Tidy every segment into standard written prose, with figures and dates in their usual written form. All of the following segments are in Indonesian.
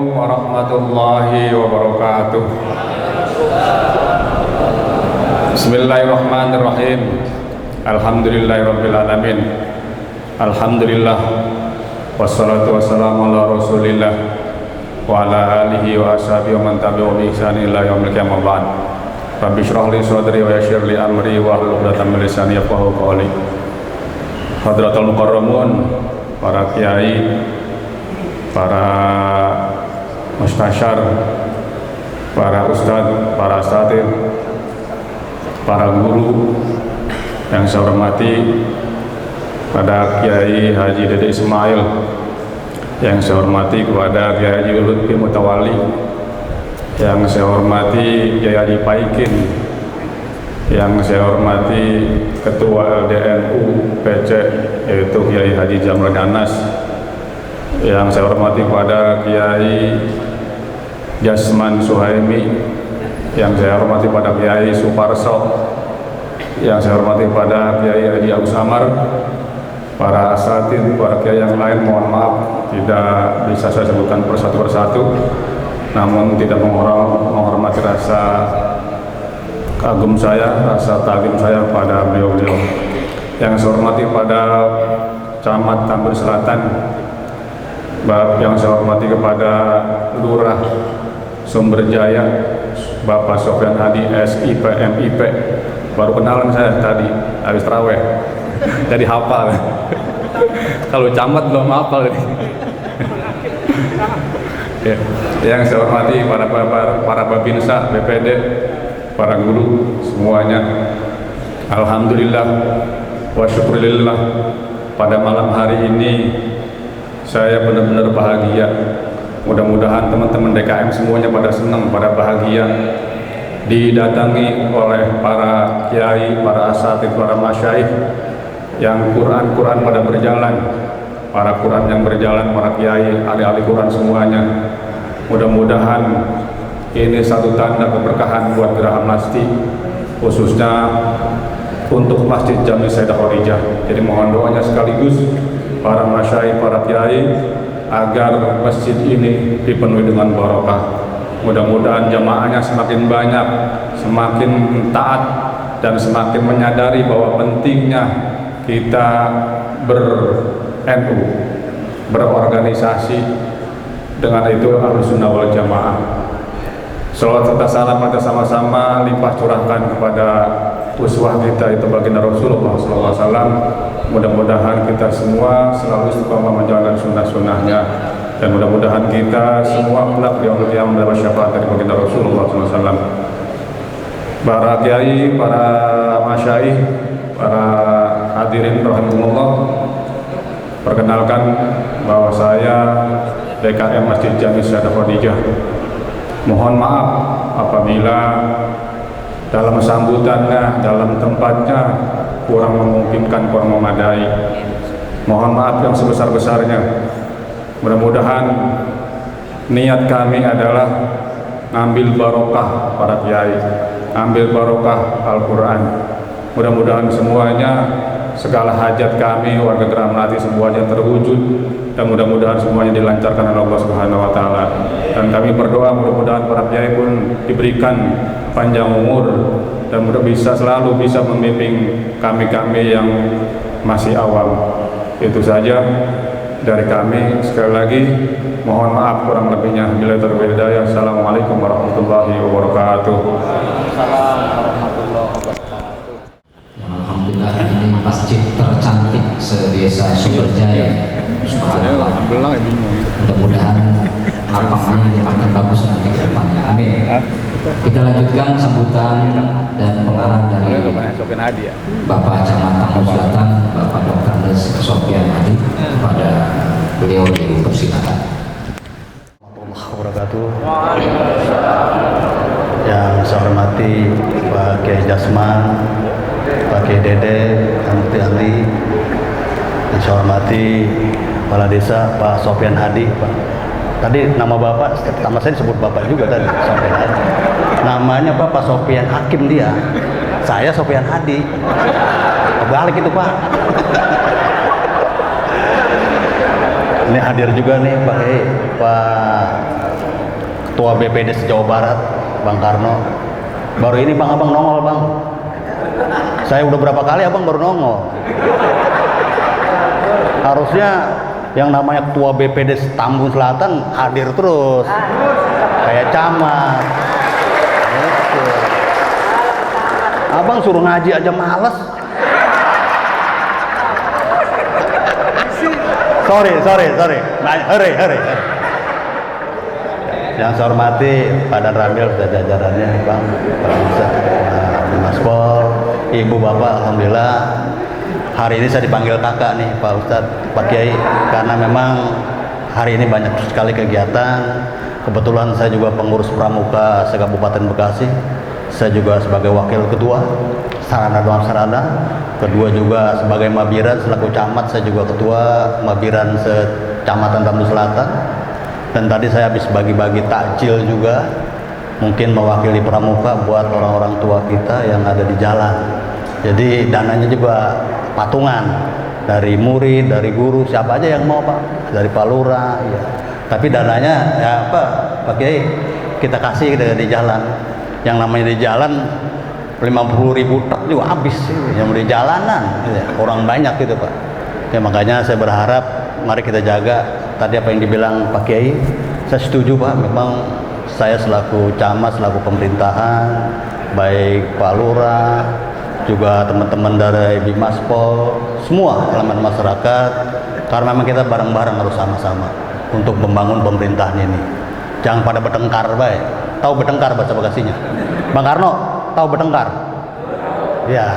Assalamualaikum warahmatullahi wabarakatuh. Bismillahirrahmanirrahim. Alhamdulillahirabbil alamin. Alhamdulillah wassalatu wassalamu ala Rasulillah wa ala alihi wa ashabihi wa man tabi'ahum bi ihsan ila yaumil qiyamah ba'd. Rabbi shrah li sadri wa yassir li amri wa hlul 'uqdatam min lisani yafqahu qawli. Hadratul mukarramun, para kiai, para mustasyar, para ustadz, para asatidz, para guru yang saya hormati, pada Kiai Haji Dede Ismail yang saya hormati, kepada Kiai Haji Lutfi Mutawali yang saya hormati, Kiai Haji Paikin yang saya hormati, Ketua LDNU PC yaitu Kiai Haji Jamil Ganas, yang saya hormati pada Kiai Jasman Suhaimi, yang saya hormati pada Kiai Suparso, yang saya hormati pada Kiai Haji Agus Amar, para asatidz, para kiai yang lain, mohon maaf tidak bisa saya sebutkan persatu persatu, namun tidak menghormati rasa kagum saya, rasa takdim saya pada beliau-beliau. Yang saya hormati pada Camat Tambun Selatan, yang saya hormati kepada Lurah Sumberjaya Bapak Sofyan Hadi SIP MIP, baru kenalan saya tadi habis taraweh jadi hafal. Kalau camat belum hafal. Ya. Yang saya hormati para babinsa BPD, para guru semuanya, alhamdulillah wa syukurillah, pada malam hari ini saya benar-benar bahagia. Mudah-mudahan teman-teman DKM semuanya pada senang, pada bahagia, didatangi oleh para kiai, para asatidz, para masyayikh yang Quran pada berjalan, para Quran yang berjalan, para kiai, ahli-ahli Quran semuanya. Mudah-mudahan ini satu tanda keberkahan buat Geraha Masjid, khususnya untuk Masjid Jami Sayyidah Khadijah. Jadi mohon doanya sekaligus para masyayikh, para kiai, agar masjid ini dipenuhi dengan barokah. Mudah-mudahan jamaahnya semakin banyak, semakin taat, dan semakin menyadari bahwa pentingnya kita ber-NU, berorganisasi, dengan itu Ahlussunnah wal Jamaah. Salawat serta salam kita sama-sama limpah curahkan kepada uswah kita, itu baginda Rasulullah SAW. Mudah-mudahan kita semua selalu istiqomah menjalankan sunnah-sunnahnya, dan mudah-mudahan kita semua kelak di yaumul qiyamah mendapat syafaat dari baginda Rasulullah SAW. Para kiai, para masyayikh, para hadirin rahimahumullah, perkenalkan bahwa saya DKM Masjid Jami Sayyidah Khadijah. Mohon maaf apabila dalam sambutannya, dalam tempatnya kurang memungkinkan, kurang memadai. Mohon maaf yang sebesar-besarnya. Mudah-mudahan niat kami adalah ngambil barokah para kiai, ambil barokah Al-Quran. Mudah-mudahan semuanya, segala hajat kami warga Geraha Melati semuanya terwujud, dan mudah-mudahan semuanya dilancarkan oleh Allah Subhanahu wa taala. Dan kami berdoa mudah-mudahan para kiai pun diberikan panjang umur dan selalu bisa membimbing kami-kami yang masih awam. Itu saja dari kami. Sekali lagi mohon maaf kurang lebihnya. Bila terwil hidayah. Assalamualaikum warahmatullahi wabarakatuh. Alhamdulillah, ini masjid tercantik se-Desa Sumberjaya. Subhanallah. Mudah-mudahan lapangnya akan bagus nanti ke depannya. Amin. Kita lanjutkan sambutan dan pengarang dari Bapak Camat Tambun Selatan, Bapak Dr. Sofyan Hadi. Kepada beliau dipersilakan. Yang saya hormati Pak Kiai Jasman, Pak Kiai Dede, ahli, yang saya hormati Kepala Desa Pak Sofyan Hadi. Tadi nama Bapak, pertama saya disebut Bapak juga tadi, Sofyan Hadi. Namanya Pak Sofyan Hakim dia, saya Sofyan Hadi. Kebalik itu Pak. Ini hadir juga nih Pak Ketua BPD Jawa Barat, Bang Karno. Baru ini Bang Abang nongol Bang. Saya udah berapa kali Abang baru nongol. Harusnya yang namanya Ketua BPD Tambun Selatan hadir terus. Kayak camat. Gitu. Abang suruh ngaji aja males. Sorry. Nah, hurry. Yang saya hormati Pak Dan Ramil dan jajarannya, Bang, Pak Bisa, Mas Pol, Ibu Bapak, Alhamdulillah. Hari ini saya dipanggil kakak nih, Pak Ustadz, Pak Kiai, karena memang hari ini banyak sekali kegiatan. Kebetulan saya juga pengurus Pramuka se-Kabupaten Bekasi. Saya juga sebagai wakil ketua Sarana Doang Sarana. Kedua juga sebagai Mabiran selaku camat, saya juga ketua Mabiran se-Kecamatan Tambun Selatan. Dan tadi saya habis bagi-bagi takjil juga, mungkin mewakili Pramuka buat orang-orang tua kita yang ada di jalan. Jadi dananya juga patungan dari murid, dari guru, siapa aja yang mau Pak, dari Pak Lurah, ya. Tapi dananya ya Pak Kiai, kita kasih di jalan. Yang namanya di jalan 50.000 truk juga habis yang di jalanan, gitu ya. Orang banyak gitu Pak. Ya makanya saya berharap mari kita jaga tadi apa yang dibilang Pak Kiai. Saya setuju Pak, memang saya selaku camat, selaku pemerintahan, baik Pak Lurah, juga teman-teman dari Bimaspol, semua elemen masyarakat, karena memang kita bareng-bareng harus sama-sama untuk membangun pemerintahan ini. Jangan pada bertengkar baik. Tahu bertengkar bahasa Bekasinya? Bang Karno, tahu bertengkar? Ya,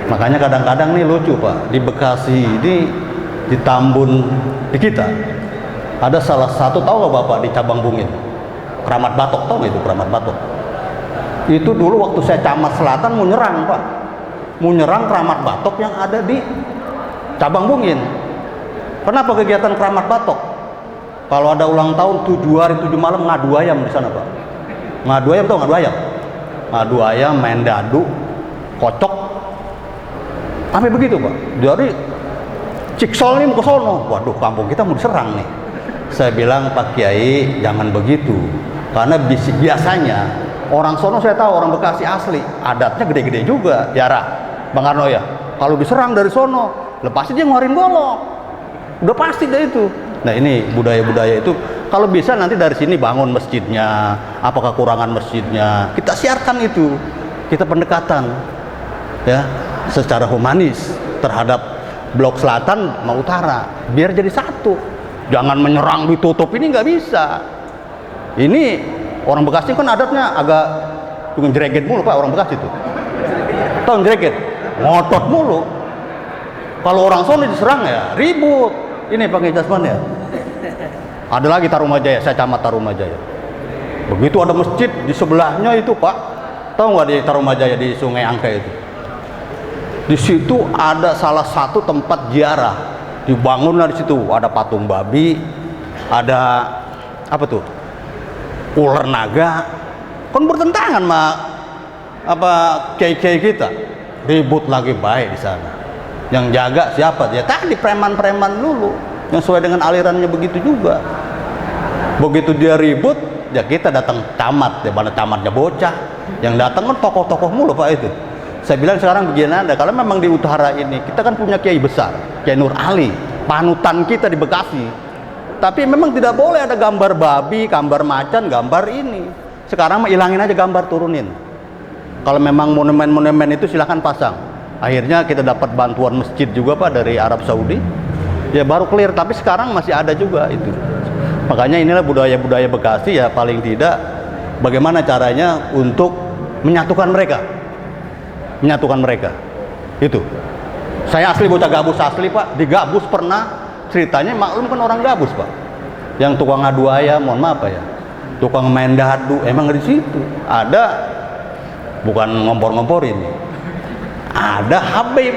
makanya kadang-kadang nih lucu Pak, di Bekasi ini, di Tambun, di kita ada salah satu, tahu nggak Bapak, di cabang Bungin, Keramat Batok, tahu nggak itu Keramat Batok? Itu dulu waktu saya camat Selatan mau nyerang Pak, mau nyerang Keramat Batok yang ada di cabang Bungin. Kenapa kegiatan Keramat Batok? Kalau ada ulang tahun 7 hari 7 malam ngadu ayam di sana Pak. Ngadu ayam, tau ngadu ayam? Ngadu ayam, main dadu, kocok, sampai begitu Pak. Jadi Ciksol ini mau ke sono, waduh kampung kita mau diserang nih. Saya bilang Pak Kiai jangan begitu, karena biasanya orang sono saya tahu, orang Bekasi asli, adatnya gede-gede juga, ya Bang Karno ya. Kalau diserang dari sono, pasti dia ngeluarin golok, udah pasti deh itu. Nah ini budaya-budaya itu kalau bisa nanti dari sini bangun masjidnya, apa kekurangan masjidnya, kita siarkan itu, kita pendekatan ya secara humanis terhadap blok selatan sama utara, biar jadi satu. Jangan menyerang ditutup, ini nggak bisa. Ini orang Bekasi kan adatnya agak jereget mulu Pak, orang Bekasi itu. Tahu jereget? Ngotot mulu. Kalau orang sono diserang ya ribut. Ini pakai jasman ya. Ada lagi Tarumajaya, saya camat Tarumajaya. Begitu ada masjid di sebelahnya itu Pak, tahu nggak di Tarumajaya di Sungai Angke itu? Di situ ada salah satu tempat ziarah, dibangunlah di situ. Ada patung babi, ada apa tuh? Ular naga. Kan bertentangan sama apa kiai-kiai kita. Ribut lagi baik di sana. Yang jaga siapa? Ya tadi preman-preman dulu yang sesuai dengan alirannya begitu juga. Begitu dia ribut, ya kita datang camat, ya mana camatnya bocah. Yang datang kan tokoh-tokoh mulu Pak itu. Saya bilang sekarang begini ada, kalau memang di utara ini kita kan punya kiai besar, Kiai Nur Ali, panutan kita di Bekasi. Tapi memang tidak boleh ada gambar babi, gambar macan, gambar ini. Sekarang mah ilangin aja gambar, turunin. Kalau memang monumen-monumen itu silahkan pasang. Akhirnya kita dapat bantuan masjid juga Pak dari Arab Saudi. Ya baru clear, tapi sekarang masih ada juga itu. Makanya inilah budaya-budaya Bekasi ya, paling tidak bagaimana caranya untuk menyatukan mereka. Menyatukan mereka. Itu. Saya asli bocah Gabus asli Pak, di Gabus pernah ceritanya maklum kan orang Gabus Pak. Yang tukang adu ayam, mohon maaf ya. Tukang main dadu, emang di situ. Ada bukan ngompor-ngomporin. Ada Habib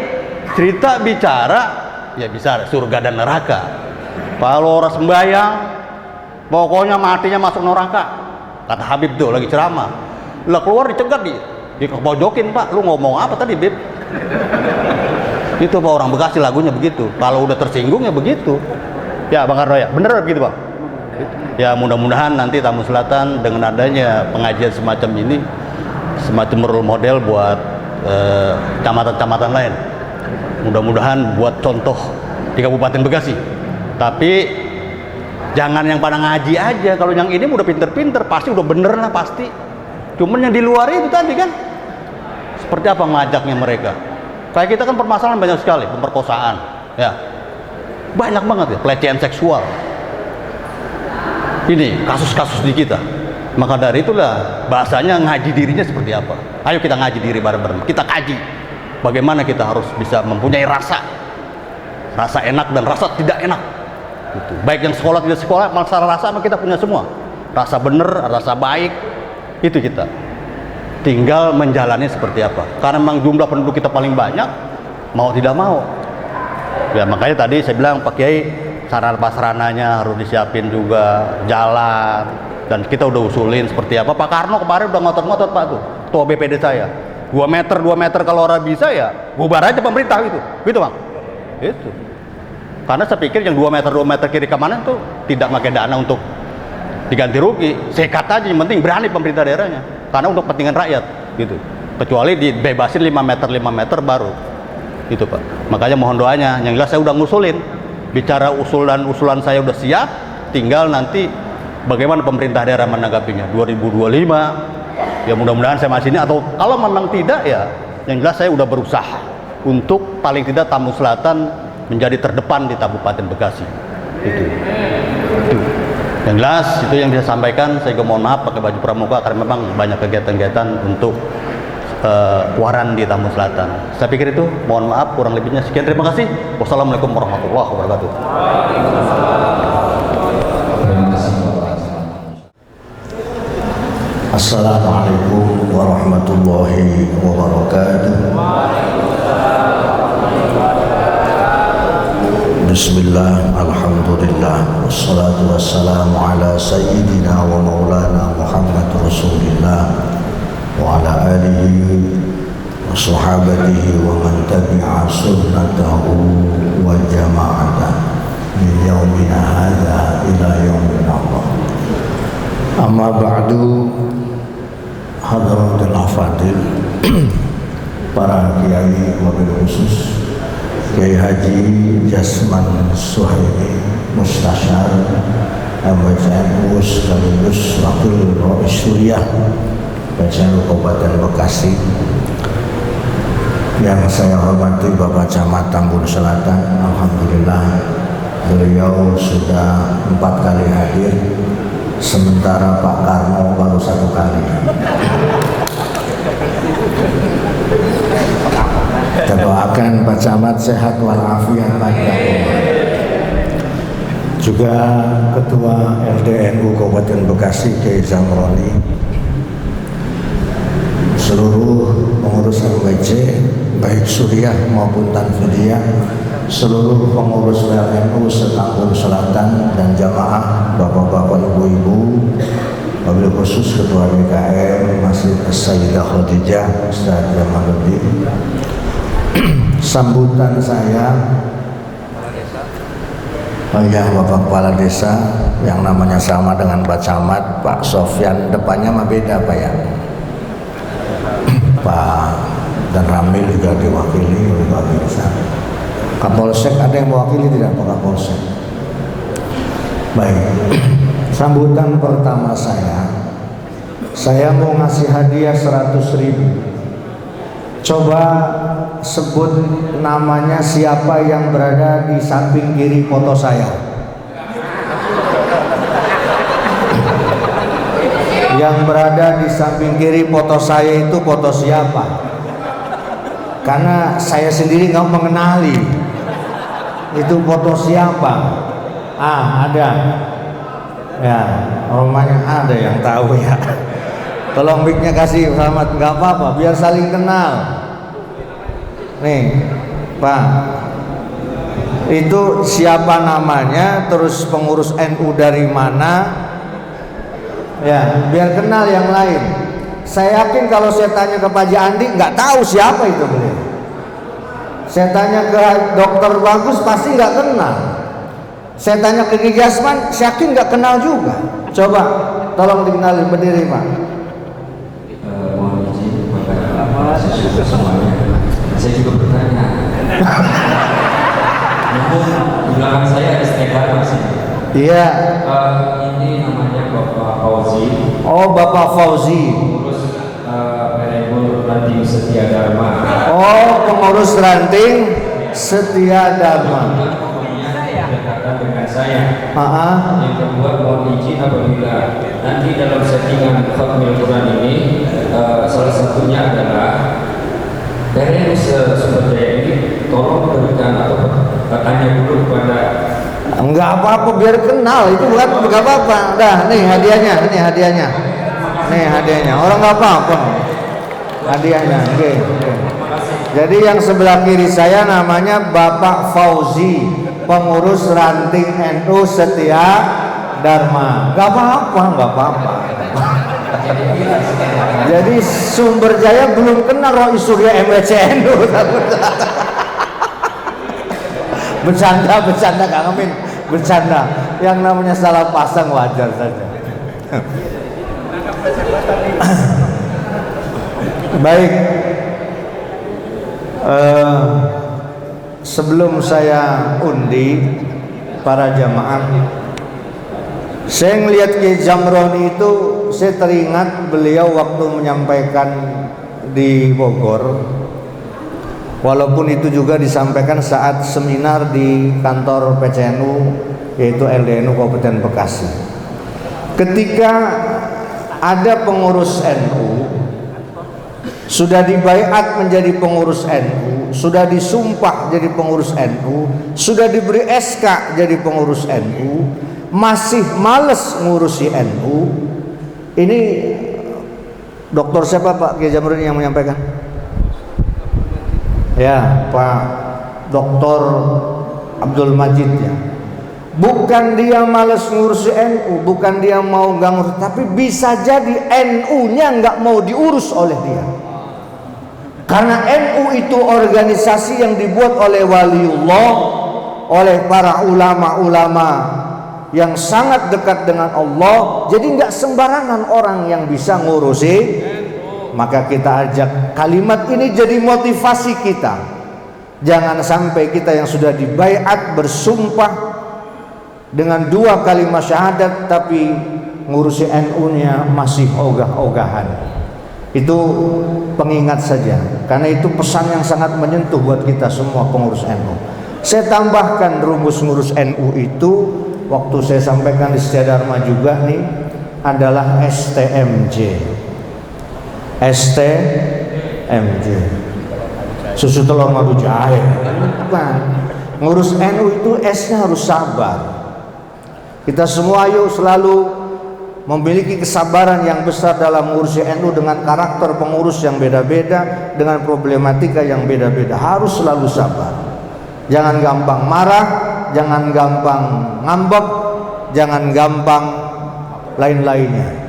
cerita bicara ya bisa surga dan neraka. Kalau orang sembahyang pokoknya matinya masuk neraka, kata Habib tuh lagi ceramah. Lah keluar dicegat di kepojokin Pak, lu ngomong apa tadi Bib? Itu Pak, orang Bekasi lagunya begitu. Kalau udah tersinggung ya begitu. Ya Bang Karno ya, bener begitu Pak? Ya mudah-mudahan nanti Tamu Selatan dengan adanya pengajian semacam ini, semacam role model buat kecamatan-kecamatan lain. Mudah-mudahan buat contoh di Kabupaten Bekasi. Tapi jangan yang pada ngaji aja. Kalau yang ini udah pinter-pinter, pasti udah bener lah pasti. Cuman yang di luar itu tadi kan, seperti apa ngajaknya mereka. Kayak kita kan permasalahan banyak sekali, pemerkosaan, ya banyak banget ya, pelecehan seksual. Ini kasus-kasus di kita. Maka dari itulah bahasanya ngaji dirinya seperti apa. Ayo kita ngaji diri bareng-bareng. Kita kaji bagaimana kita harus bisa mempunyai rasa enak dan rasa tidak enak. Gitu. Baik yang sekolah tidak sekolah, masalah rasa kita punya semua. Rasa bener, rasa baik, itu kita. Tinggal menjalani seperti apa. Karena memang jumlah penduduk kita paling banyak, mau tidak mau. Ya makanya tadi saya bilang Pak Kiai, sarana prasarananya harus disiapin juga, jalan, dan kita udah usulin seperti apa. Pak Karno kemarin udah ngotot-ngotot Pak tuh, ketua BPD saya, 2 meter kalau orang bisa ya bubar aja pemerintah gitu Bang. Itu karena saya pikir yang 2 meter kiri ke kanan tuh tidak pakai dana untuk diganti rugi, sekat aja, yang penting berani pemerintah daerahnya karena untuk kepentingan rakyat gitu. Kecuali dibebasin 5 meter baru itu Pak. Makanya mohon doanya. Yang jelas saya udah ngusulin, bicara usulan saya udah siap, tinggal nanti bagaimana pemerintah daerah menanggapinya 2025. Ya mudah-mudahan saya masih ini, atau kalau memang tidak ya yang jelas saya udah berusaha untuk paling tidak Tamu Selatan menjadi terdepan di Kabupaten Bekasi. Itu. Yang jelas itu yang bisa sampaikan. Saya juga mohon maaf pakai baju pramuka karena memang banyak kegiatan-kegiatan untuk waran di Tamu Selatan. Saya pikir itu, mohon maaf kurang lebihnya sekian, terima kasih. Wassalamualaikum warahmatullahi wabarakatuh. Terima kasih Bapak. Assalamualaikum warahmatullahi wabarakatuh. Bismillah, alhamdulillah, wassalatu wassalamu ala sayyidina wa maulana Muhammad Rasulillah wa ala alihi wa sahabatihi wa man tabi'a sunnatahu wa jama'atan min yaumina hadha ila yaumina Allah. Amma ba'du, hadratul afadil, para kiai wabil khusus Kiai Haji Jasman Suhaimi Mustasyar MWCNU sekaligus Wakil Rais Suriah PCNU Kabupaten Bekasi, yang saya hormati Bapak Camat Tambun Selatan. Alhamdulillah beliau sudah 4 kali hadir, sementara Pak Karno baru 1 kali. Kita doakan Pak Camat sehat walafiat panjang. Juga Ketua LDNU Kabupaten Bekasi Kiai Zamroni, seluruh pengurus MWC baik Suriah maupun Tanfidiyah, seluruh pengurus LDNU se-Tambun Selatan dan jamaah, bapak-bapak, ibu-ibu, wabil khusus Ketua BKM Masjid Sayyidah Khadijah Ustaz Jamaluddin. Sambutan saya, Bapak Kepala Desa yang namanya sama dengan Pak Camat, Pak Sofyan, depannya mah beda Pak ya. Pak dan Ramil juga diwakili oleh Pak Desa. Kapolsek ada yang mewakili tidak Pak Kapolsek? Baik. Sambutan pertama saya mau ngasih hadiah 100.000. Coba sebut namanya siapa yang berada di samping kiri foto saya. Yang berada di samping kiri foto saya itu foto siapa? Karena saya sendiri nggak mengenali itu foto siapa. Ada. Ya, rumahnya ada yang tahu ya. Tolong mic-nya kasih selamat, nggak apa-apa, biar saling kenal. Nih, Pak, itu siapa namanya, terus pengurus NU dari mana, ya, biar kenal yang lain. Saya yakin kalau saya tanya ke Pak Haji Andi, nggak tahu siapa itu beliau. Saya tanya ke Dokter Bagus, pasti nggak kenal. Saya tanya ke Kiai Jasman, saya yakin nggak kenal juga. Coba, tolong dikenalin, berdiri Pak. Mohon izin kepada semuanya. Saya juga bertanya. Namun di belakang saya ada stiker masih. Iya. Ini namanya Bapak Fauzi. Oh, Bapak Fauzi. Pengurus Perempuan Ranting Setia Dharma. Oh, pengurus Ranting Setia Dharma. Berdekatan dengan saya. Yang kedua, mohon izin apabila nanti dalam settingan Khatmil Quran ini salah satunya adalah dari sumber daya ini tolong berikan atau tanya dulu kepada. Enggak apa-apa, biar kenal, itu bukan enggak apa-apa. Dah, nih hadiahnya, nih hadiahnya. Orang enggak apa-apa. Hadiahnya. Oke. Jadi yang sebelah kiri saya namanya Bapak Fauzi, pengurus Ranting NU Setia Dharma. Enggak apa-apa. Jadi Sumber Jaya belum kenal Roy Surya MWCNU. Bercanda Kang Amin, bercanda. Yang namanya salah pasang wajar saja. Baik, sebelum saya undi para jamaah, saya ngelihat Kiai Jamroni itu, saya teringat beliau waktu menyampaikan di Bogor. Walaupun itu juga disampaikan saat seminar di kantor PCNU, yaitu LDNU Kabupaten Bekasi. Ketika ada pengurus NU sudah dibaiat menjadi pengurus NU, sudah disumpah jadi pengurus NU, sudah diberi SK jadi pengurus NU, masih males ngurusi NU. Ini dokter siapa Pak Kiai Jamroni yang menyampaikan? Ya, Pak Dr. Abdul Majid ya. Bukan dia malas ngurusi NU, bukan dia mau nggak ngurus, tapi bisa jadi NU-nya nggak mau diurus oleh dia. Karena NU itu organisasi yang dibuat oleh waliullah, oleh para ulama-ulama yang sangat dekat dengan Allah. Jadi nggak sembarangan orang yang bisa ngurusi. Maka kita ajak kalimat ini jadi motivasi kita. Jangan sampai kita yang sudah dibaiat bersumpah dengan 2 kalimat syahadat tapi ngurusi NU-nya masih ogah-ogahan. Itu pengingat saja, karena itu pesan yang sangat menyentuh buat kita semua pengurus NU. Saya tambahkan rumus ngurus NU itu, waktu saya sampaikan di Setia Dharma juga nih, adalah STMJ. STMJ, susu telur madu jahe. Bukan. Ngurus NU itu S-nya harus sabar. Kita semua yuk selalu memiliki kesabaran yang besar dalam mengurus NU dengan karakter pengurus yang beda-beda, dengan problematika yang beda-beda. Harus selalu sabar. Jangan gampang marah, jangan gampang ngambek, jangan gampang lain-lainnya.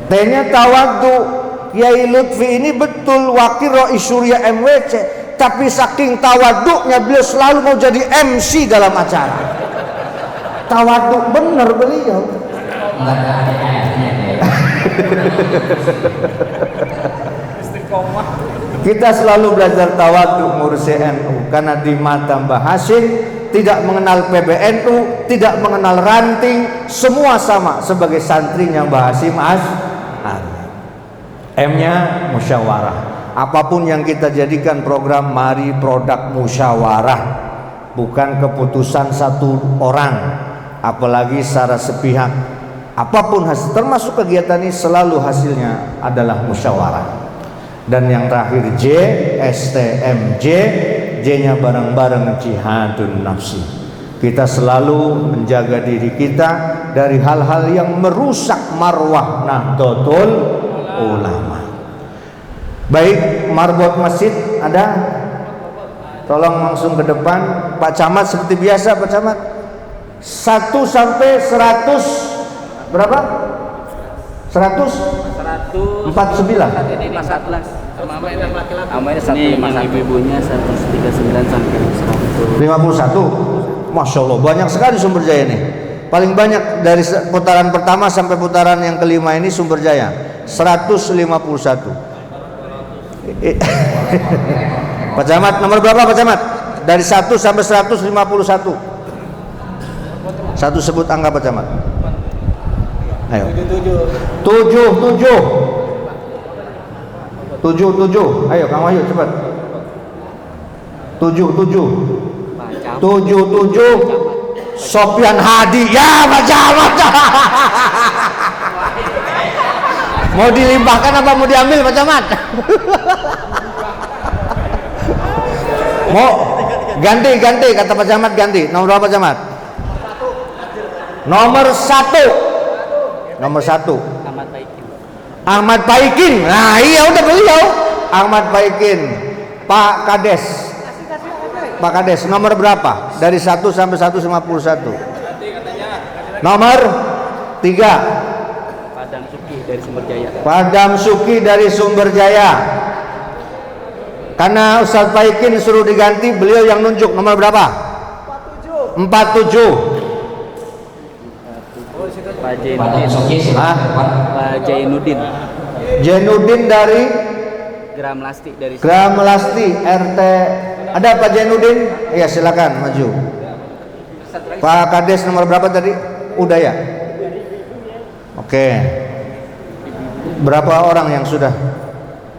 T-nya tawadhu. Kiai Lutfi ini betul wakil Rois Surya MWC, tapi saking tawaduknya beliau selalu mau jadi MC dalam acara. Tawaduk bener beliau. Kita selalu belajar tawaduk ngurusi NU, karena di mata Mbah Hasyim tidak mengenal PBNU, tidak mengenal ranting, semua sama sebagai santrinya Mbah Hasyim M-nya musyawarah. Apapun yang kita jadikan program, mari produk musyawarah, bukan keputusan satu orang, apalagi secara sepihak. Apapun hasil, termasuk kegiatan ini selalu hasilnya adalah musyawarah. Dan yang terakhir J, STMJ, J-nya bareng-bareng jihadun nafsi. Kita selalu menjaga diri kita dari hal-hal yang merusak marwah Nahdlatul Ulama. Baik, marbot masjid ada? Tolong langsung ke depan. Pak Camat seperti biasa, Pak Camat. 1 sampai 100 berapa? 149. Ini 14. Namanya 151. Ibu-ibunya 139 sampai 100. 51. Masya Allah, banyak sekali Sumber Jaya nih. Paling banyak dari putaran pertama sampai putaran yang kelima ini Sumber Jaya 151. Pak Camat, nomor berapa Pak Camat? Dari 1 sampai 151. Satu sebut angka Pak Camat. Ayo. 77. Ayo Kang Wahyu cepat. 77. Sopyan Hadi. Ya Pak Camat. Mau dilimpahkan apa mau diambil Pak Camat? Mau ganti kata Pak Camat, ganti. Nomor berapa Pak Camat? Nomor 1. Ahmad Paikin. Nah iya udah beliau Ahmad Paikin. Pak Kades nomor berapa? Dari 1 sampai 151. Nomor 3. Padam Suki dari Sumber Jaya. Karena Ustadz Paikin suruh diganti, beliau yang nunjuk. Nomor berapa? 47. Pak Jainuddin dari Gram Lasti RT. Ada Pak Jainuddin? Iya silakan maju. Pak Kades nomor berapa tadi? Udah ya? Oke. Berapa orang yang sudah?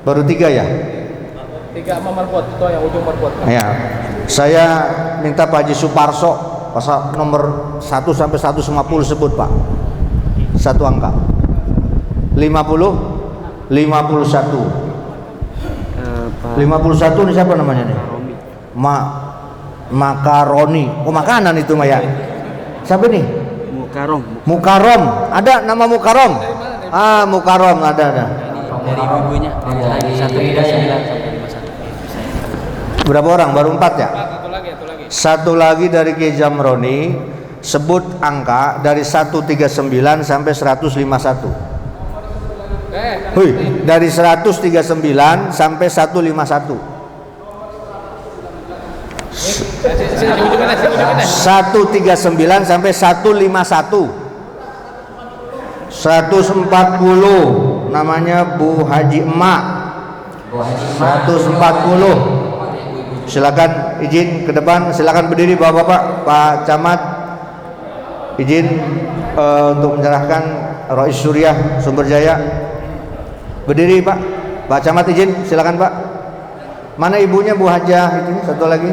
Baru 3 ya? 3 sama Marpot, itu yang ujung Marpot. Ya. Saya minta Pak Haji Suparso pasal nomor 1 sampai 150 sebut Pak. Satu angka. 50 51. 51 ini siapa namanya nih? Makaroni. Oh makanan itu Maya. Siapa nih? Mukarom. Ada nama Mukarom? Ah Mukarom ada. Dari ibu-ibunya. Dari 139 sampai 51. Berapa orang? Baru 4 ya? Satu lagi dari Kiai Jamroni. Sebut angka dari 139 sampai 151. Dari 139 sampai 151. 139 sampai 151. 140 namanya Bu Haji Emak. 140. Silakan izin ke depan, silakan berdiri Bapak-bapak. Pak Camat izin untuk menyerahkan Rois Suriah Sumber Jaya. Berdiri Pak. Pak Camat izin, silakan Pak. Mana ibunya Bu Hajah itu? Satu lagi.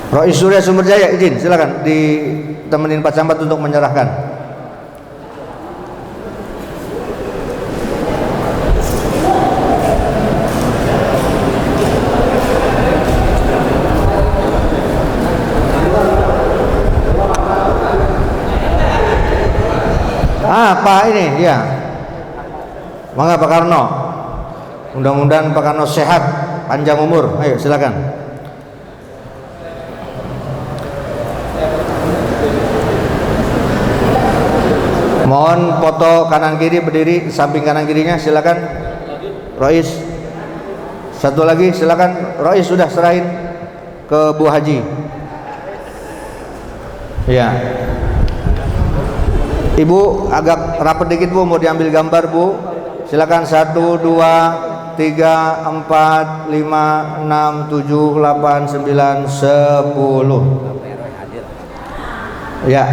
Rois Suriah Sumber Jaya izin, silakan ditemenin Pak Camat untuk menyerahkan. Pak ini ya. Mangga Pak Karno. Mudah-mudahan Pak Karno sehat, panjang umur. Ayo silakan. Mohon foto kanan kiri, berdiri samping kanan kirinya, silakan. Rois. Satu lagi silakan. Rois sudah serahin ke Bu Haji. Ya. Ibu agak rapat dikit Bu, mau diambil gambar Bu. Silakan 1 2 3 4 5 6 7 8 9 10. Ya.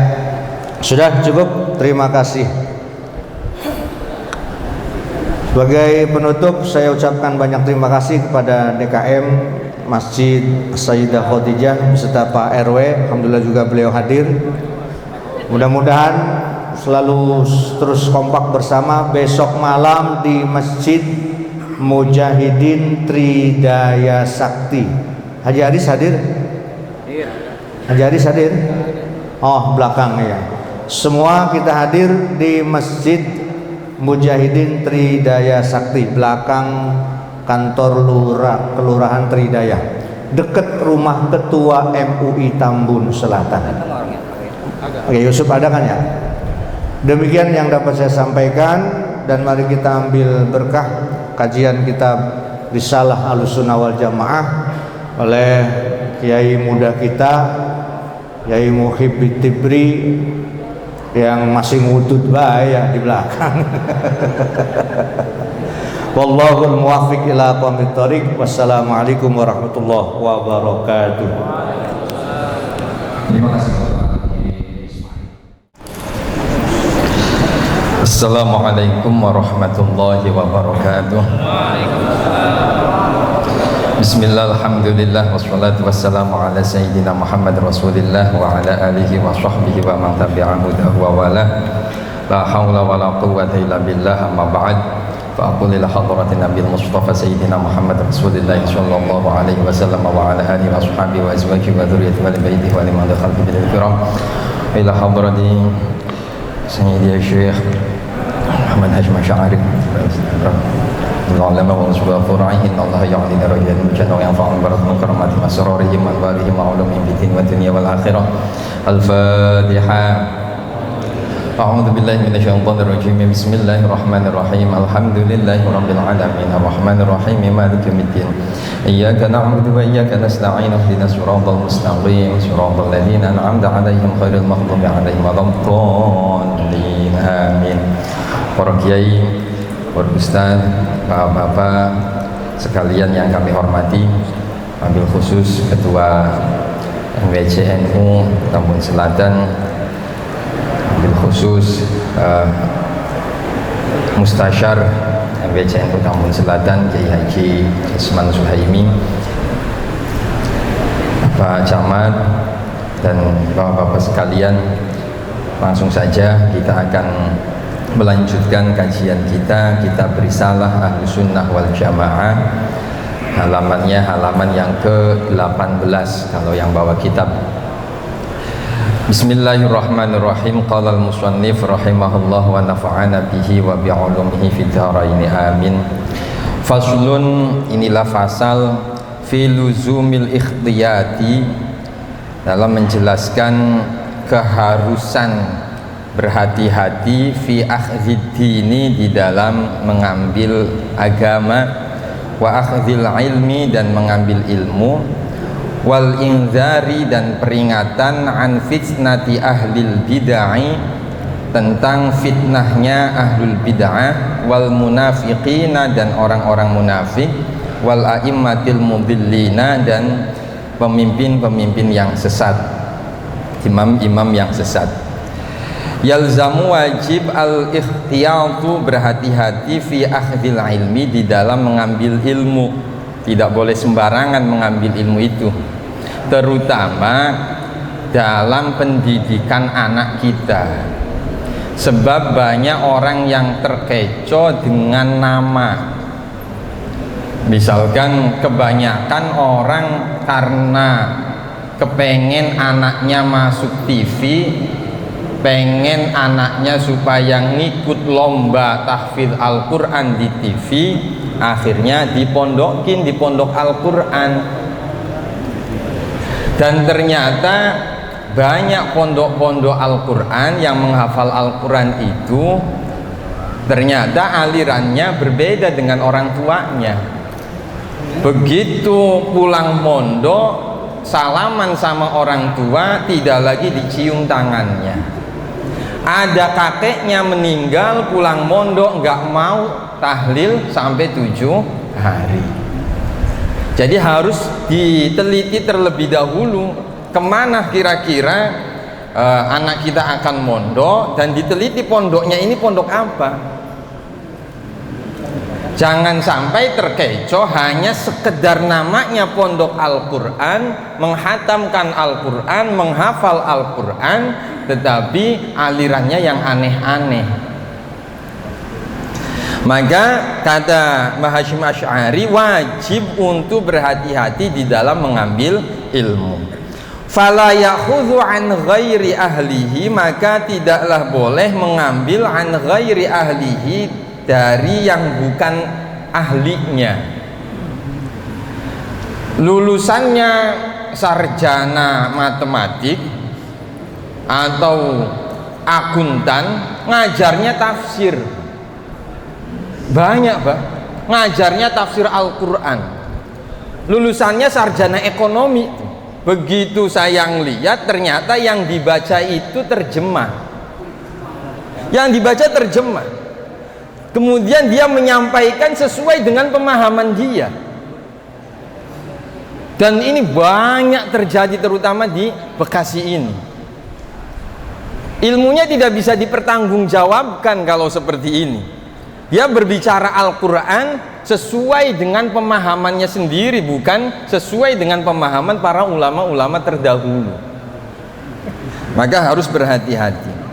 Sudah cukup, terima kasih. Sebagai penutup saya ucapkan banyak terima kasih kepada DKM Masjid Sayyidah Khadijah beserta Pak RW, alhamdulillah juga beliau hadir. Mudah-mudahan selalu terus kompak bersama. Besok malam di Masjid Mujahidin Tridaya Sakti. Haji Aris hadir? Haji Aris hadir? Oh belakang ya. Semua kita hadir di Masjid Mujahidin Tridaya Sakti, belakang kantor Kelurahan Tridaya, dekat rumah Ketua MUI Tambun Selatan. Oke, Yusuf ada kan ya? Demikian yang dapat saya sampaikan, dan mari kita ambil berkah kajian kitab Risalah Ahlussunnah wal Jamaah oleh Kiai muda kita, Kiai Muhib Tibri yang masih ngudut bahaya di belakang. Wallahul muwaffiq ila aqwamit thoriq. Wassalamualaikum warahmatullahi wabarakatuh. Terima kasih Bapak Kiai Ismail. Assalamualaikum warahmatullahi wabarakatuh. Bismillah, alhamdulillah, wassalatu wassalamu ala sayyidina Muhammad Rasulillah wa ala alihi wa sahbihi wa man tabi'ahu wa wala. La hawla wa la quwwata illa billah, amma ba'd. Fa aqul ila hadratin Nabil Mustafa sayyidina Muhammad Rasulillah sallallahu alaihi wasallam wa ala alihi wa sahbihi wa azwajihi wa dhurriyyatihi wa baitihi wa liman dakhala bil kiram. Ila hadratin sayyidi Syekh Muhammad Hashim Asy'ari العلماء ورسول فرعه إن الله يعلن رجال الجنة وينفعهم بركة كرامات أسرارهم وأنوارهم وعلومهم في الدين والدنيا والآخرة. الفاتحة. أعوذ بالله من الشيطان الرجيم. بسم الله الرحمن الرحيم. الحمد لله رب العالمين الرحمن الرحيم مالك يوم الدين إياك نعبد وإياك نستعين اهدنا الصراط المستقيم صراط الذين أنعمت عليهم غير المغضوب عليهم ولا الضالين آمين. Para kiai, para ustaz, bapak-bapak sekalian yang kami hormati, wabil khusus Ketua MWCNU Tambun Selatan, wabil khusus Mustasyar MWCNU Tambun Selatan Kiai Haji Jasman Suhaimi, Bapak Camat dan bapak-bapak sekalian, langsung saja kita akan melanjutkan kajian kita, kitab Risalah Ahlus Sunnah wal Jamaah. Halamannya halaman yang ke-18 kalau yang bawa kitab. Bismillahirrahmanirrahim. Qala al-musannif rahimahullah wa nafa'ana bihi wa bi'ulumihi fid dharain amin. Faslun, inilah fasal fi luzumil ikhtiyati, dalam menjelaskan keharusan berhati-hati fi akhdhid dini, di dalam mengambil agama, wa akhdhil ilmi, dan mengambil ilmu, wal inzari, dan peringatan, an fitnati ahlil bid'ah, tentang fitnahnya ahlul bid'ah, wal munafiqina, dan orang-orang munafik, wal a'immatil mudillina, dan pemimpin-pemimpin yang sesat, imam-imam yang sesat. Yalzamu, wajib, al-ikhtiyatu, berhati-hati, fi akhdhil ilmi, di dalam mengambil ilmu. Tidak boleh sembarangan mengambil ilmu itu, terutama dalam pendidikan anak kita. Sebab banyak orang yang terkecoh dengan nama. Misalkan kebanyakan orang karena kepengen anaknya masuk TV, pengen anaknya supaya ngikut lomba tahfidz Al-Quran di TV, akhirnya dipondokin di pondok Al-Quran. Dan ternyata banyak pondok-pondok Al-Quran yang menghafal Al-Quran itu ternyata alirannya berbeda dengan orang tuanya. Begitu pulang pondok, salaman sama orang tua, tidak lagi dicium tangannya. Ada kakeknya meninggal, pulang mondok nggak mau tahlil sampai 7 hari. Jadi harus diteliti terlebih dahulu kemana kira-kira anak kita akan mondok, dan diteliti pondoknya ini pondok apa. Jangan sampai terkecoh hanya sekedar namanya pondok Al-Quran, menghatamkan Al-Quran, menghafal Al-Quran, tetapi alirannya yang aneh-aneh. Maka kata Hashim Asy'ari, wajib untuk berhati-hati di dalam mengambil ilmu. Fala ya'khudhu an ghairi ahlihi, maka tidaklah boleh mengambil an ghairi ahlihi, dari yang bukan ahlinya. Lulusannya sarjana matematik atau akuntan, ngajarnya tafsir. Banyak, Pak, ngajarnya tafsir Al-Quran. Lulusannya sarjana ekonomi, Begitu saya lihat ternyata yang dibaca itu terjemah. Yang dibaca terjemah. Kemudian dia menyampaikan sesuai dengan pemahaman dia. Dan ini banyak terjadi terutama di Bekasi ini. Ilmunya tidak bisa dipertanggungjawabkan kalau seperti ini. Dia berbicara Al-Quran sesuai dengan pemahamannya sendiri, bukan sesuai dengan pemahaman para ulama-ulama terdahulu. Maka harus berhati-hati.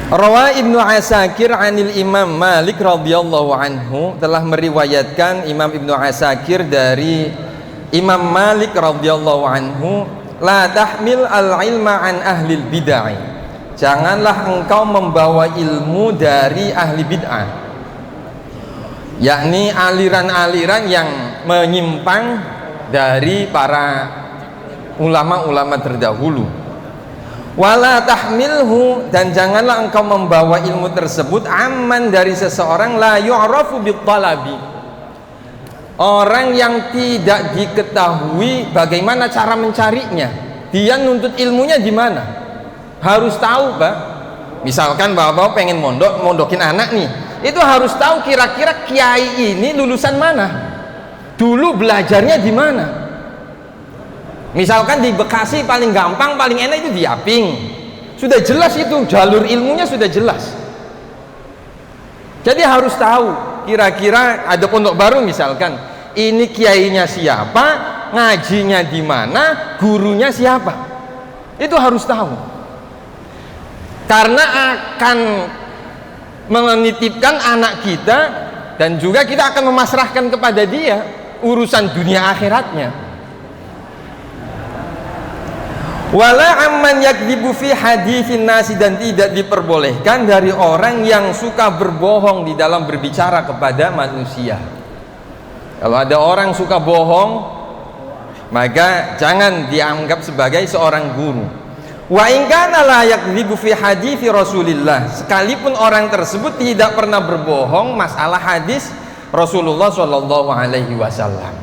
Rawa Ibnu Asakir anil Imam Malik radhiyallahu anhu, telah meriwayatkan Imam Ibnu Asakir dari Imam Malik radhiyallahu anhu, la tahmil al-ilma an ahlil bid'ah. Janganlah engkau membawa ilmu dari ahli bid'ah, yakni aliran-aliran yang menyimpang dari para ulama-ulama terdahulu. Wala tahmilhu, dan janganlah engkau membawa ilmu tersebut aman dari seseorang la yu'rafu bitalabi, orang yang tidak diketahui bagaimana cara mencarinya. Dia nuntut ilmunya di mana? Harus tahu, Pak. Misalkan bapak pengen mondokin anak nih, itu harus tahu kira-kira kiai ini lulusan mana, dulu belajarnya di mana. Misalkan di Bekasi paling gampang, paling enak itu di Aping. Sudah jelas itu, jalur ilmunya sudah jelas. Jadi harus tahu, kira-kira ada pondok baru misalkan, ini kiainya siapa, ngajinya di mana, gurunya siapa. Itu harus tahu. Karena akan menitipkan anak kita, dan juga kita akan memasrahkan kepada dia urusan dunia akhiratnya. Wala amman yakdzibu fi haditsin nasi, dan tidak diperbolehkan dari orang yang suka berbohong di dalam berbicara kepada manusia. Kalau ada orang suka bohong, maka jangan dianggap sebagai seorang guru. Wa in kana la yakdzibu fi haditsi Rasulillah, sekalipun orang tersebut tidak pernah berbohong masalah hadis Rasulullah Shallallahu Alaihi Wasallam.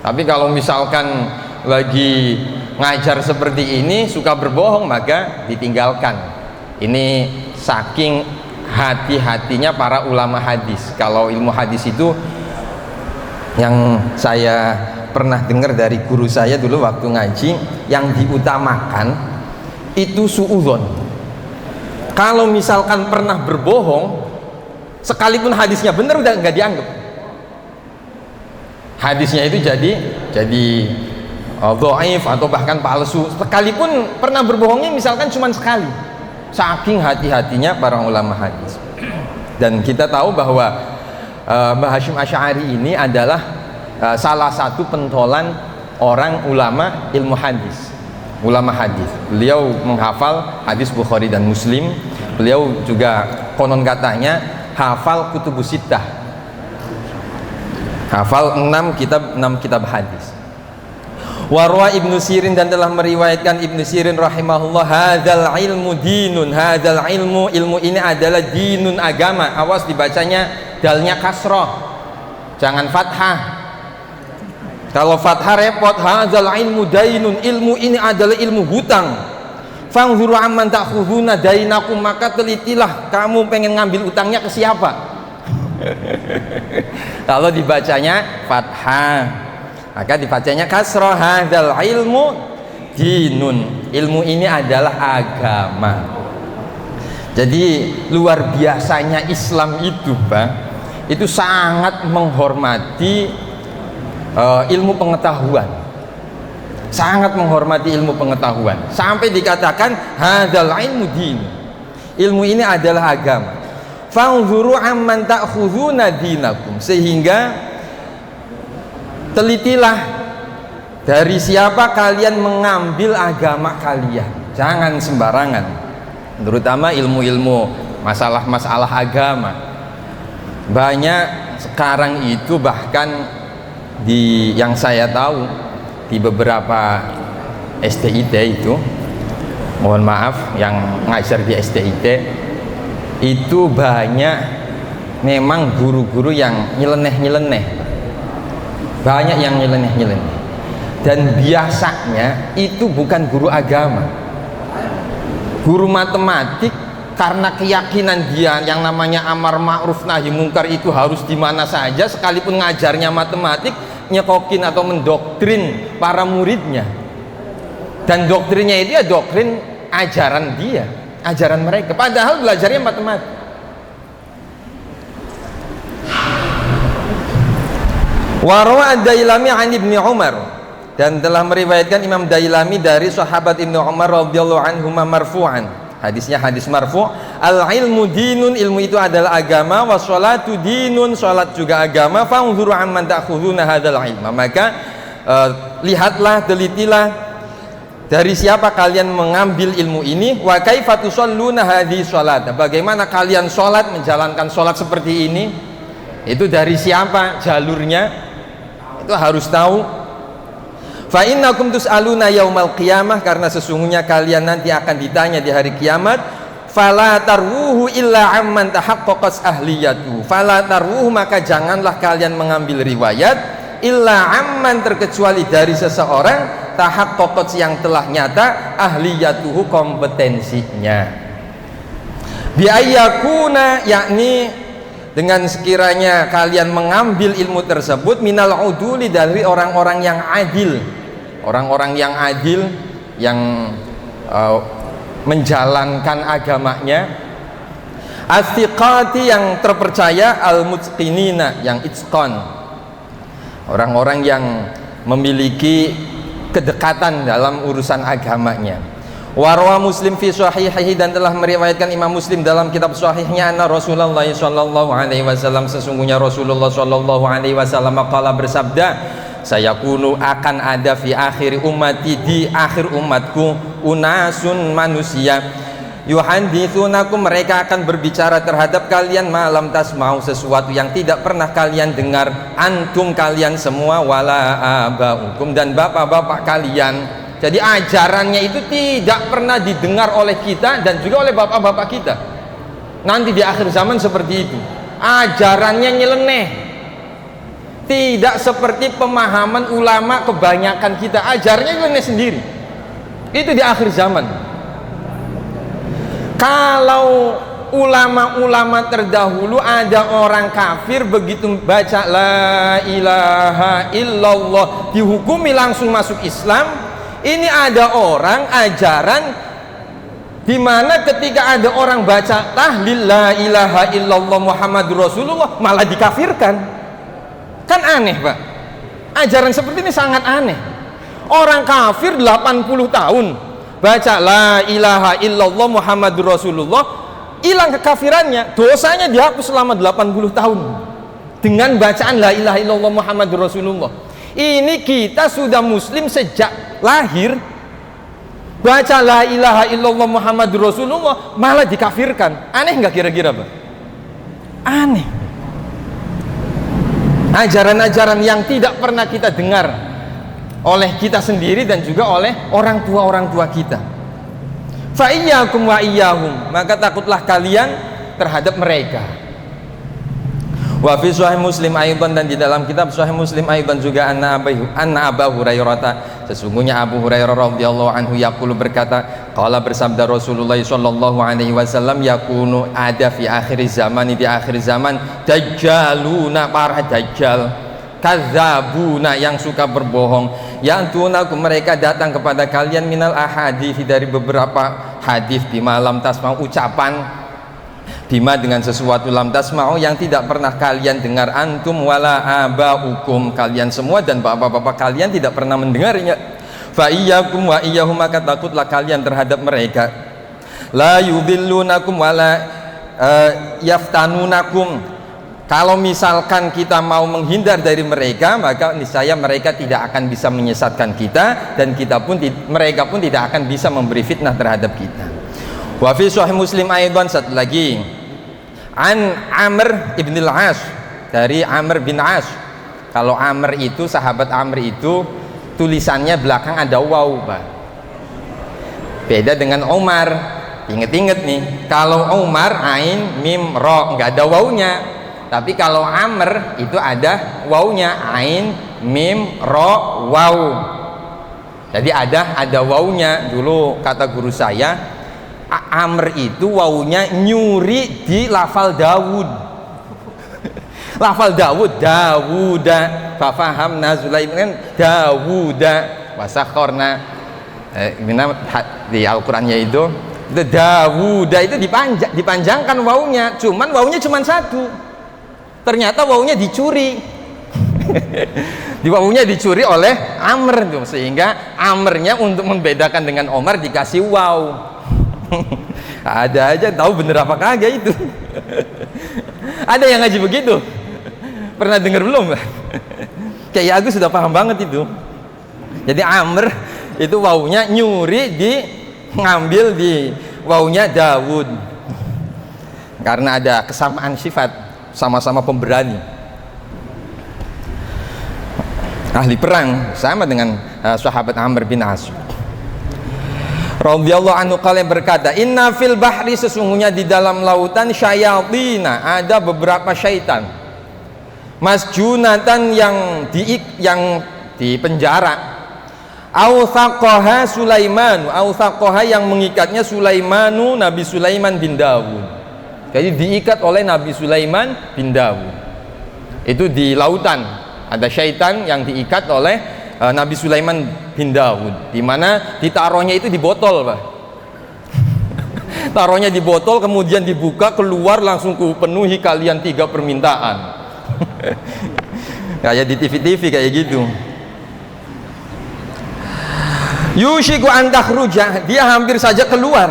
Tapi kalau misalkan lagi ngajar seperti ini suka berbohong, maka ditinggalkan. Ini saking hati-hatinya para ulama hadis. Kalau ilmu hadis itu yang saya pernah dengar dari guru saya dulu waktu ngaji, yang diutamakan itu suudzon. Kalau misalkan pernah berbohong, sekalipun hadisnya benar udah nggak dianggap. Hadisnya itu jadi dhaif atau bahkan palsu, sekalipun pernah berbohongnya misalkan cuma sekali. Saking hati-hatinya para ulama hadis. Dan kita tahu bahwa Mbah Hasyim Asy'ari ini adalah salah satu pentolan orang ulama ilmu hadis, ulama hadis. Beliau menghafal hadis Bukhari dan Muslim. Beliau juga konon katanya hafal kutubus sittah, hafal 6 kitab hadis. Warwa Ibnu Sirin, dan telah meriwayatkan Ibnu Sirin rahimahullah, hadzal ilmu dinun, hadzal ilmu ini adalah dinun, agama. Awas dibacanya dalnya kasroh, jangan fathah. Kalau fathah repot. Hadzal ilmu dainun, ilmu ini adalah ilmu hutang. Fanzuru amman ta'khuduna dainakum, maka telitilah kamu pengen ngambil utangnya ke siapa. Kalau dibacanya fathah, maka dibacanya kasroh. Hadzal ilmu dinun, ilmu ini adalah agama. Jadi luar biasanya Islam itu, Pak, itu sangat menghormati ilmu pengetahuan, sangat menghormati ilmu pengetahuan, sampai dikatakan hadzal ilmu din, ilmu ini adalah agama. Fanzuru amman ta'khuduna dinakum, sehingga telitilah dari siapa kalian mengambil agama kalian, jangan sembarangan, terutama ilmu-ilmu masalah-masalah agama. Banyak sekarang itu, bahkan yang saya tahu di beberapa STIT itu, mohon maaf yang ngajar di STIT itu banyak memang guru-guru yang nyeleneh-nyeleneh. Banyak yang nyeleneh-nyeleneh. Dan biasanya itu bukan guru agama, guru matematik, karena keyakinan dia yang namanya amar ma'ruf nahi mungkar itu harus di mana saja, sekalipun ngajarnya matematik, nyekokin atau mendoktrin para muridnya. Dan doktrinnya itu ya doktrin ajaran dia, ajaran mereka, padahal belajarnya matematik. Warwa ad-Dailami an Ibnu Umar, dan telah meriwayatkan Imam Dailami dari sahabat Ibnu Umar radhiyallahu anhu marfu'an. Hadisnya hadis marfu', al-ilmu dinun, ilmu itu adalah agama, wa sholatu dinun, sholat juga agama, fanzuru amman ta'khuduna hadzal ilma. Maka lihatlah, telitilah dari siapa kalian mengambil ilmu ini, wa kaifa tusalluna hadhihi sholat, bagaimana kalian sholat, menjalankan sholat seperti ini, itu dari siapa jalurnya, itu harus tahu. Fa innakum tus'aluna yaumal qiyamah, karena sesungguhnya kalian nanti akan ditanya di hari kiamat. Fala tarwuhu illa amman tahaqqaqas ahliyatu, fala tarwuhu, maka janganlah kalian mengambil riwayat illa amman, terkecuali dari seseorang tahaqqaqas, yang telah nyata ahliyatuhu, kompetensinya, bi ayyakuna, yakni dengan sekiranya kalian mengambil ilmu tersebut minal uduli, dari orang-orang yang adil, orang-orang yang adil, yang menjalankan agamanya, as-siqati, yang terpercaya, al-mutqinina, yang itqan, orang-orang yang memiliki kedekatan dalam urusan agamanya. Warwa Muslim fi sahihihi, dan telah meriwayatkan Imam Muslim dalam kitab sahihnya, anna Rasulullah sallallahu alaihi wasallam, sesungguhnya Rasulullah sallallahu alaihi wasallam qala, bersabda, sayakunu, akan ada fi akhir ummati, di akhir umatku, unasun, manusia, yuhaditsunakum, mereka akan berbicara terhadap kalian, malam tasmau, sesuatu yang tidak pernah kalian dengar, antum, kalian semua, wala abaukum, dan bapak-bapak kalian. Jadi ajarannya itu tidak pernah didengar oleh kita dan juga oleh bapak-bapak kita. Nanti di akhir zaman seperti itu, ajarannya nyeleneh, tidak seperti pemahaman ulama kebanyakan kita, ajarnya nyeleneh sendiri. Itu di akhir zaman. Kalau ulama-ulama terdahulu, ada orang kafir begitu baca la ilaha illallah dihukumi langsung masuk Islam. Ini ada orang ajaran di mana ketika ada orang baca tahlil la ilaha illallah Muhammadur Rasulullah malah dikafirkan. Kan aneh, Pak. Ajaran seperti ini sangat aneh. Orang kafir 80 tahun baca la ilaha illallah Muhammadur Rasulullah, hilang kekafirannya, dosanya dihapus selama 80 tahun dengan bacaan la ilaha illallah Muhammadur Rasulullah. Ini kita sudah muslim sejak lahir, baca la ilaha illallah Muhammadur Rasulullah malah dikafirkan. Aneh nggak kira-kira, Pak? Aneh. Ajaran-ajaran yang tidak pernah kita dengar oleh kita sendiri dan juga oleh orang tua kita. Fa iyyakum wa iyyahum, maka takutlah kalian terhadap mereka. Wa fi sahih Muslim aidan, dan di dalam kitab sahih Muslim aidan juga anna Abu Hurairah, sesungguhnya Abu Hurairah radhiyallahu anhu yaqulu, berkata, qala, bersabda Rasulullah sallallahu alaihi wasallam, yakunu, ada fi akhir zaman, di akhir zaman, dajjaluna, para dajjal, kadzabuna, yang suka berbohong, yang tunakum, mereka datang kepada kalian, minal ahadits, dari beberapa hadis, bima lam tasma'u, ucapan, bima, dengan sesuatu, lam tasma'u, yang tidak pernah kalian dengar, antum wala abaukum, kalian semua dan bapak-bapak kalian tidak pernah mendengarnya. Fa iyyakum wa iyyahum, maka takutlah kalian terhadap mereka. La yudillunakum wala yaftanunakum, kalau misalkan kita mau menghindar dari mereka, maka niscaya mereka tidak akan bisa menyesatkan kita, dan mereka pun tidak akan bisa memberi fitnah terhadap kita. Wa fi sahih Muslim aidan, satu lagi, an Amr ibn al-As, dari Amr bin As. Kalau Amr itu, sahabat Amr itu, tulisannya belakang ada waw, Pak. Beda dengan Umar. Ingat-ingat nih, kalau Umar ain mim ro, nggak ada wawnya. Tapi kalau Amr itu ada wawnya, ain mim ro waw. Jadi ada wawunya. Dulu kata guru saya, Amr itu wawunya nyuri di lafal Dawud. Lafal Dawud, Dawuda, fafahamna Sulaiman kan Dawuda, wasakharna. Di Al-Qur'annya itu Dawuda itu dipanjangkan wawunya, cuman wawunya cuma satu. Ternyata wawunya dicuri. Di wawunya dicuri oleh Amr tuh, sehingga Amrnya untuk membedakan dengan Omar dikasih waw. Ada aja tahu bener apa kagak itu. Ada yang ngaji begitu. Pernah dengar belum? Kayak Agus sudah paham banget itu. Jadi Amr itu wawunya nyuri ngambil di wawunya Dawud. Karena ada kesamaan sifat, sama-sama pemberani. Ahli perang sama dengan sahabat Amr bin As. Radhiyallahu anhu kalian berkata, inna fil bahri, sesungguhnya di dalam lautan, syayatina, ada beberapa syaitan, masjunatan yang dipenjara, authaqaha Sulaiman, authaqaha yang mengikatnya Sulaimanu, Nabi Sulaiman bin Dawud. Jadi diikat oleh Nabi Sulaiman bin Dawud. Itu di lautan ada syaitan yang diikat oleh Nabi Sulaiman bin Dawud, di mana ditaruhnya itu di botol, Pak. Taruhnya di botol, kemudian dibuka, keluar langsung kupenuhi kalian 3 permintaan. Kayak di TV-TV kayak gitu. Yushiku an takhruja, dia hampir saja keluar.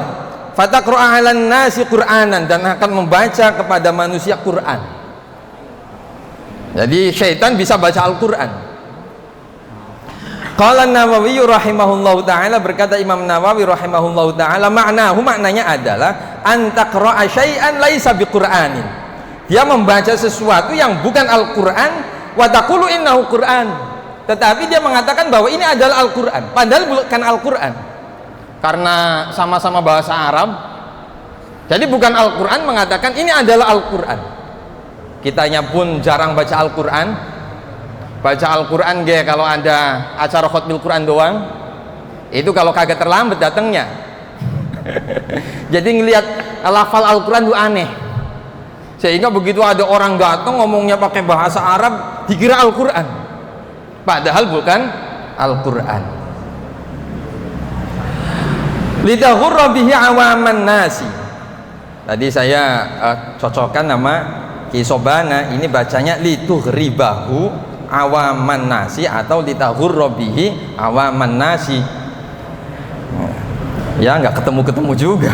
Fataqra'a 'alan nasi Qur'anan, dan akan membaca kepada manusia Quran. Jadi syaitan bisa baca Al-Quran. Qala Nawawi rahimahullahu ta'ala, berkata Imam Nawawi rahimahullahu ta'ala, maknanya adalah antaqra'a syai'an laisa biqur'anin, dia membaca sesuatu yang bukan Al-Quran, wa taqulu innahu Qur'an, tetapi dia mengatakan bahwa ini adalah Al-Quran, padahal bukan Al-Quran, karena sama-sama bahasa Arab. Jadi bukan Al-Quran, mengatakan ini adalah Al-Quran. Kitanya pun jarang baca Al-Quran. Baca Al-Quran kalau ada acara khotbil Quran doang, itu kalau kagak terlambat datangnya. Jadi ngelihat lafal Al-Quran itu aneh, sehingga begitu ada orang datang ngomongnya pakai bahasa Arab, dikira Al-Quran, padahal bukan Al-Quran. Lidahurra bihi awaman nasi. Tadi saya cocokkan nama Kisobana, ini bacanya litughribahu awaman nasi atau litahurra bihi awaman nasi. Ya nggak ketemu juga.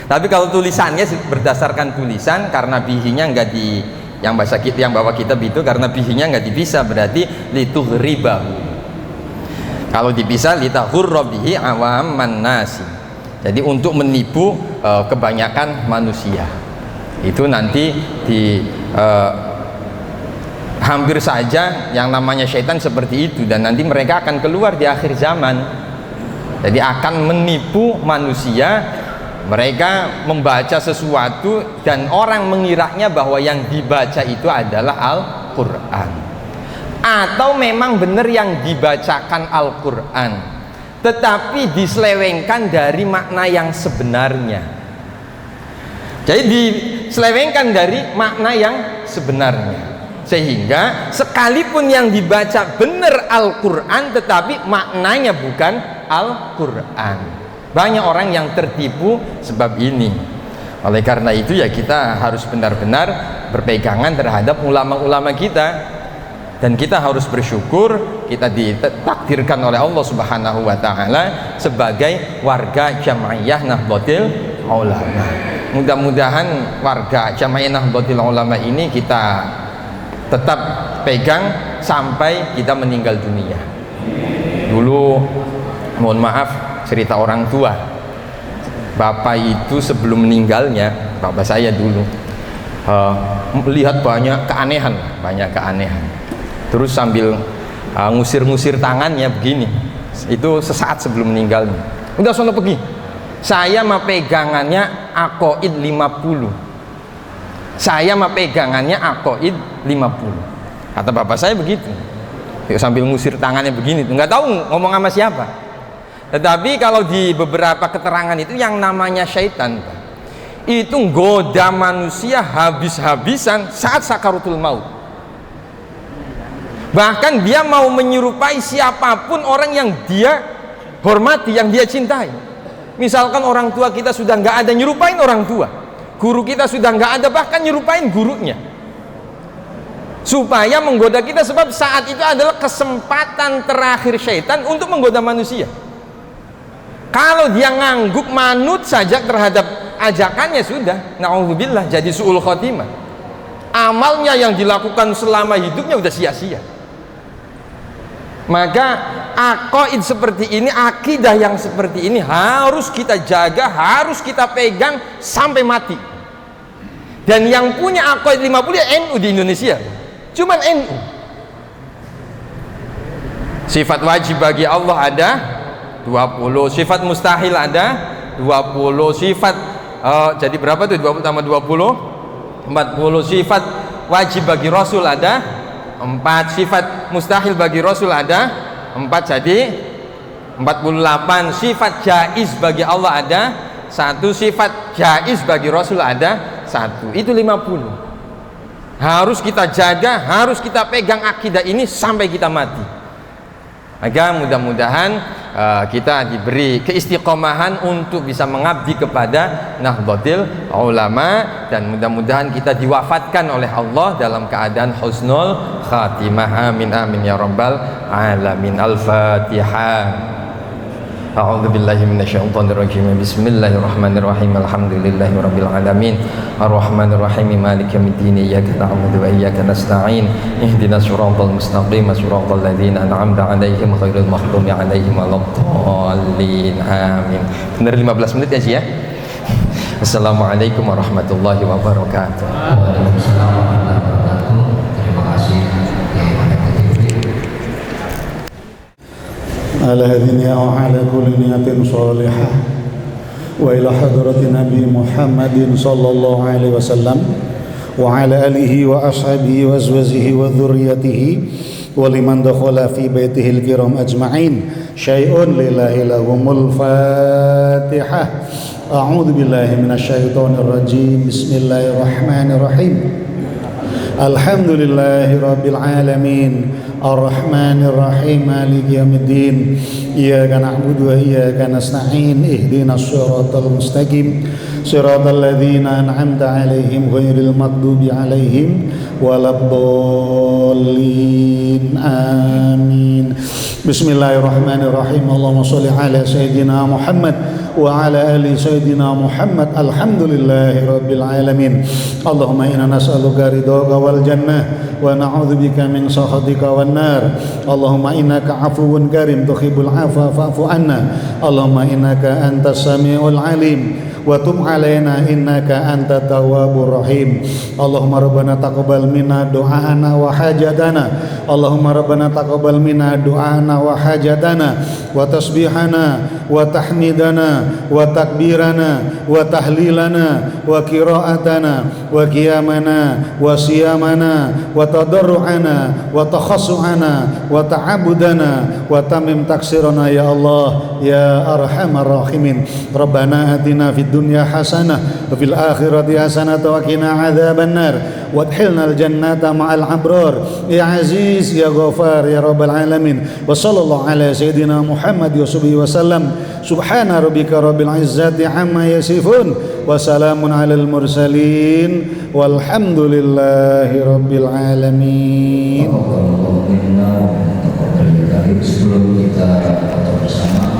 Tapi kalau tulisannya berdasarkan tulisan, karena bihinya nggak di yang bahasa kita, yang bawa kitab itu karena bihinya nggak dipisah, berarti litughribahu. Kalau dipisah litahurra bihi awaman nasi. Jadi untuk menipu kebanyakan manusia. Itu nanti hampir saja yang namanya syaitan seperti itu, dan nanti mereka akan keluar di akhir zaman. Jadi akan menipu manusia. Mereka membaca sesuatu dan orang mengiranya bahwa yang dibaca itu adalah Al-Quran, atau memang benar yang dibacakan Al-Quran, tetapi diselewengkan dari makna yang sebenarnya. Jadi diselewengkan dari makna yang sebenarnya, sehingga sekalipun yang dibaca benar Al-Quran, tetapi maknanya bukan Al-Quran. Banyak orang yang tertipu sebab ini. Oleh karena itu ya kita harus benar-benar berpegangan terhadap ulama-ulama kita, dan kita harus bersyukur kita ditakdirkan oleh Allah Subhanahu wa taala sebagai warga Jamaiyah Nahdlatul Ulama. Mudah-mudahan warga Jamaiyah Nahdlatul Ulama ini kita tetap pegang sampai kita meninggal dunia. Dulu mohon maaf, cerita orang tua, bapak itu sebelum meninggalnya, bapak saya dulu melihat banyak keanehan, terus sambil ngusir-ngusir tangannya begini. Itu sesaat sebelum meninggalnya, udah sono pergi, saya mah pegangannya aqaid 50, saya mah pegangannya aqaid 50, kata bapak saya begitu. sambil ngusir tangannya begini tuh, nggak tahu ngomong sama siapa. Tetapi kalau di beberapa keterangan itu yang namanya syaitan itu goda manusia habis-habisan saat sakaratul maut. Bahkan dia mau menyerupai siapapun orang yang dia hormati, yang dia cintai. Misalkan orang tua kita sudah nggak ada, nyerupain orang tua. Guru kita sudah nggak ada, bahkan nyerupain gurunya. Supaya menggoda kita, sebab saat itu adalah kesempatan terakhir syaitan untuk menggoda manusia. Kalau dia ngangguk manut saja terhadap ajakannya, sudah na'udzubillah, jadi su'ul khotimah. Amalnya yang dilakukan selama hidupnya udah sia-sia. Maka aqaid seperti ini, akidah yang seperti ini harus kita jaga, harus kita pegang sampai mati. Dan yang punya aqaid 50 ya NU di Indonesia, cuman NU. Sifat wajib bagi Allah ada 20, sifat mustahil ada 20, sifat jadi berapa tuh 20 tambah 20? 40. Sifat wajib bagi Rasul ada 4, sifat mustahil bagi Rasul ada 4, jadi 48. Sifat jaiz bagi Allah ada 1, sifat jaiz bagi Rasul ada 1. Itu 50. Harus kita jaga, harus kita pegang akidah ini sampai kita mati. Agar mudah-mudahan kita diberi keistiqomahan untuk bisa mengabdi kepada Nahdlatul Ulama, dan mudah-mudahan kita diwafatkan oleh Allah dalam keadaan husnul khatimah. Amin amin ya rabbal alamin. Al-Fatihah. A'udzu billahi minasyaitonir rajim. Bismillahirrahmanirrahim. Alhamdulillahi rabbil alamin. Arrahmanir rahim. Maliki yaumiddin. Iyyaka na'budu wa iyyaka nasta'in. Ihdinas siratal mustaqim. Siratal ladzina an'amta 'alaihim ghairil maghdubi 'alaihim waladdallin. Amin. Benar 15 menit ya sih ya. Assalamualaikum warahmatullahi wabarakatuh. Waalaikumsalam warahmatullahi wabarakatuh. Terima kasih. على هذه النية وعلى كل نية صالحة وإلى حضرة نبي محمد صلى الله عليه وسلم وعلى آله وأصحابه وأزواجه وذريته ولمن دخل في بيته الكرام أجمعين شيء لله لهم الفاتحة. أعوذ بالله من الشيطان الرجيم. بسم الله الرحمن الرحيم. الحمد لله رب العالمين الرحمن الرحيم مالك يوم الدين إياك نعبد وإياك نستعين اهدنا الصراط المستقيم صراط الذين أنعمت عليهم غير المغضوب عليهم ولا الضالين آمين. بسم الله الرحمن الرحيم. اللهم صل على سيدنا محمد وعلى آل سيدنا محمد. الحمد لله رب العالمين. اللهم إنا نسألك رضاك والجنة ونعوذ بك من سخطك والنار. اللهم إنك عفو كريم تحب العفو فاعف عنا. اللهم إنك أنت السميع العليم وتب علينا إنك أنت التواب الرحيم. اللهم ربنا تقبل منا دعاءنا وحاجتنا. اللهم ربنا تقبل منا دعاءنا وحاجتنا وتسبيحنا وتحميدنا وتكبيرنا وتهليلنا وقراءتنا وقيامنا وصيامنا وتضرعنا وتخشعنا وتعبدنا وتمم تقصيرنا يا الله يا أرحم الراحمين. ربنا آتنا في الدنيا حسنة وفي الآخرة حسنة وقنا عذاب النار وادخلنا الجنة مع الأبرار يا عزيز يا غفار يا رب العالمين. وصلى الله على سيدنا محمد وصحبه وسلم. سبحان ربك رب العزة عما يصفون وسلام على المرسلين والحمد لله رب العالمين. Sebelum kita bersama